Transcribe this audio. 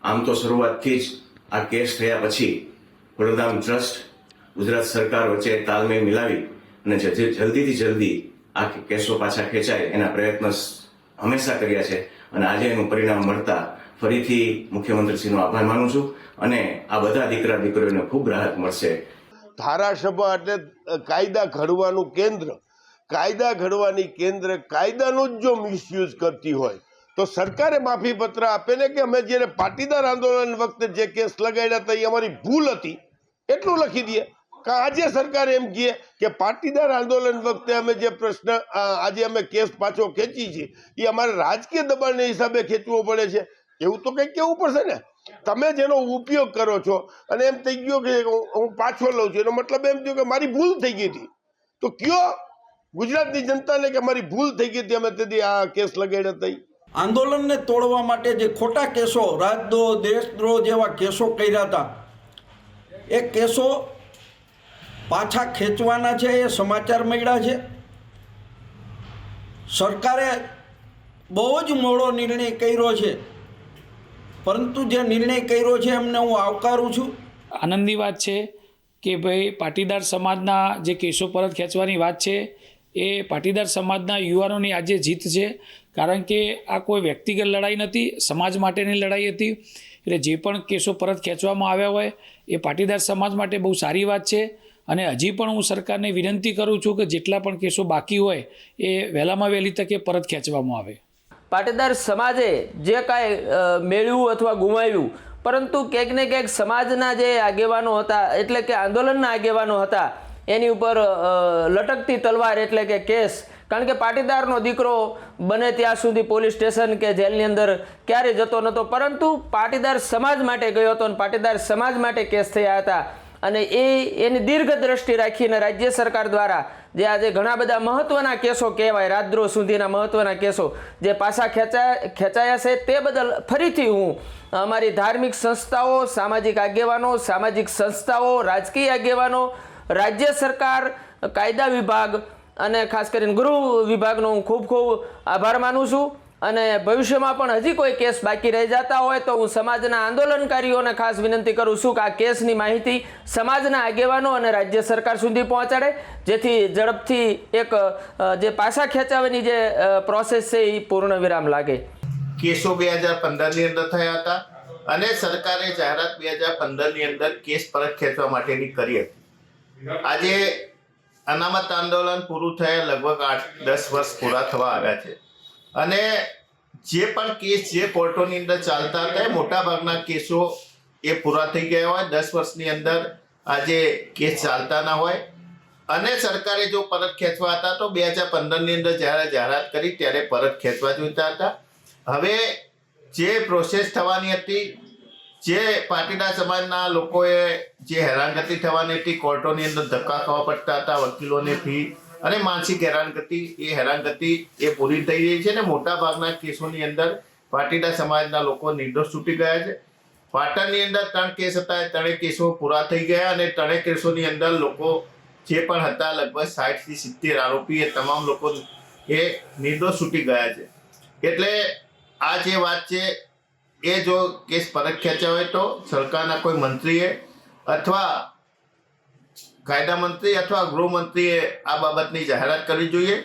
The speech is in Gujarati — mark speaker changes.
Speaker 1: આમ તો શરૂઆતથી જ આ કેસ થયા પછી વડોદરા ટ્રસ્ટ ગુજરાત સરકાર વચ્ચે તાલમેલ મિલાવી અને જલ્દીથી જલ્દી આ કેસો પાછા ખેંચાય એના પ્રયત્નો હંમેશા કર્યા છે અને આજે એનું પરિણામ મળતા ફરીથી મુખ્યમંત્રીશ્રીનો આભાર માનું છું અને આ બધા દીકરા દીકરીઓને ખૂબ રાહત મળશે.
Speaker 2: ધારાસભા એટલે કાયદા ઘડવાનું કેન્દ્ર, કાયદા ઘડવાની કેન્દ્ર કાયદાનું જ જો મિસયુઝ કરતી હોય તો સરકારે માફી પત્ર આપે ને કે અમે જ્યારે પાટીદાર આંદોલન વખતે જે કેસ લગાડ્યા હતા એ અમારી ભૂલ હતી એટલું લખી દઈએ. આજે સરકાર એમ કહે કે પાટીદાર આંદોલન વખતે અમે જે પ્રશ્ન આજે અમે કેસ પાછો ખેંચી છીએ એ અમારે રાજકીય દબાણને હિસાબે ખેંચવો પડે છે, એવું તો કંઈક કહેવું પડશે ને. તમે જેનો ઉપયોગ કરો છો અને એમ થઈ ગયો કે હું પાછો લઉં છું, એનો મતલબ એમ થયો કે મારી ભૂલ થઈ ગઈ હતી. તો કયો ગુજરાતની જનતાને કે મારી ભૂલ થઈ ગઈ હતી, અમે તેથી આ કેસ લગાડ્યા હતા.
Speaker 3: આંદોલનને તોડવા માટે જે ખોટા કેસો, રાજદ્રોહ, દેશદ્રોહ જેવા કેસો કર્યા હતા, એ કેસો પાછા ખેંચવાના છે એ સમાચાર મળ્યા છે. સરકારે બહુ જ મોડો નિર્ણય કર્યો છે, પરંતુ જે નિર્ણય કર્યો છે એમને હું આવકારું છું.
Speaker 4: આનંદની વાત છે કે ભાઈ પાટીદાર સમાજના જે કેસો પરત ખેંચવાની વાત છે એ પાટીદાર સમાજના યુવાનોની આજે જીત છે, કારણ કે આ કોઈ વ્યક્તિગત લડાઈ નથી, સમાજ માટેની લડાઈ હતી. એટલે જે પણ કેસો પરત ખેંચવામાં આવ્યા હોય એ પાટીદાર સમાજ માટે બહુ સારી વાત છે. અને હજી પણ હું સરકારને વિનંતી કરું છું કે જેટલા પણ કેસો બાકી હોય એ વહેલામાં વહેલી તકે પરત ખેંચવામાં આવે.
Speaker 5: પાટીદાર સમાજે જે કાંઈ મેળવ્યું અથવા ગુમાવ્યું, પરંતુ ક્યાંક ને ક્યાંક સમાજના જે આગેવાનો હતા એટલે કે આંદોલનના આગેવાનો હતા એની ઉપર લટકતી તલવાર એટલે કે કેસ. કારણ કે પાટીદારનો દીકરો બને ત્યાં સુધી પોલીસ સ્ટેશન કે જેલની અંદર ક્યારેય જતો નહોતો, પરંતુ પાટીદાર સમાજ માટે ગયો હતો અને પાટીદાર સમાજ માટે કેસ થયા હતા. અને એની દીર્ઘ દ્રષ્ટિ રાખીને રાજ્ય સરકાર દ્વારા જે આજે ઘણા બધા મહત્ત્વના કેસો કહેવાય, રાજદ્રોહ સુધીના મહત્ત્વના કેસો જે પાછા ખેંચાયા છે, તે બદલ ફરીથી હું અમારી ધાર્મિક સંસ્થાઓ, સામાજિક આગેવાનો, સામાજિક સંસ્થાઓ, રાજકીય આગેવાનો, રાજ્ય સરકાર, કાયદા વિભાગ અને ખાસ કરીને ગૃહ વિભાગનો હું ખૂબ ખૂબ આભાર માનું છું. અને ભવિષ્યમાં પણ હજી કોઈ કેસ બાકી રહી જતા હોય તો હું સમાજના આંદોલનકારીઓને ખાસ વિનંતી કરું છું કે આ કેસની માહિતી સમાજના આગેવાનો અને રાજ્ય સરકાર સુધી પહોંચાડે, જેથી ઝડપથી એક જે પાછા ખેંચાવાની જે પ્રોસેસ છે એ પૂર્ણ વિરામ લાગે.
Speaker 6: કેસો 2015ની અંદર થયા હતા અને સરકારે જાહેરાત 2015ની અંદર કેસ પરત ખેંચવા માટેની કરી હતી. આજે અનામત આંદોલન પૂરું થયા લગભગ 8-10 વર્ષ પૂરા થવા આવ્યા છે અને જે પણ કેસ જે કોર્ટોની અંદર ચાલતા હતા મોટાભાગના કેસો એ પૂરા થઈ ગયા હોય. 10 વર્ષની અંદર આજે કેસ ચાલતા ના હોય અને સરકારે જો પરત ખેંચવા હતા તો 2015ની અંદર જ્યારે જાહેરાત કરી ત્યારે પરત ખેંચવા જોઈતા હતા. હવે જે પ્રોસેસ થવાની હતી, જે પાટીદાર સમાજના લોકોએ જે હેરાનગતિ થવાની હતી, કોર્ટોની અંદર ધક્કા ખાવા પડતા હતા, વકીલોને ફી અને માનસિક હેરાનગતિ, એ હેરાનગતિ એ પૂરી થઈ રહી છે. ને મોટાભાગના કેસોની અંદર પાટીદાર સમાજના લોકો નિર્દોષ છૂટી ગયા છે. પાટણની અંદર 3 કેસ હતા, 3 કેસો પૂરા થઈ ગયા અને 3 કેસોની અંદર લોકો જે પણ હતા લગભગ 60 થી 70 આરોપી એ તમામ લોકો એ નિર્દોષ છૂટી ગયા છે. એટલે આ જે વાત છે એ જો કેસ પરત ખેંચ્યા હોય તો સરકારના કોઈ મંત્રીએ અથવા કાયદા મંત્રી અથવા ગૃહમંત્રીએ આ બાબતની જાહેરાત કરવી જોઈએ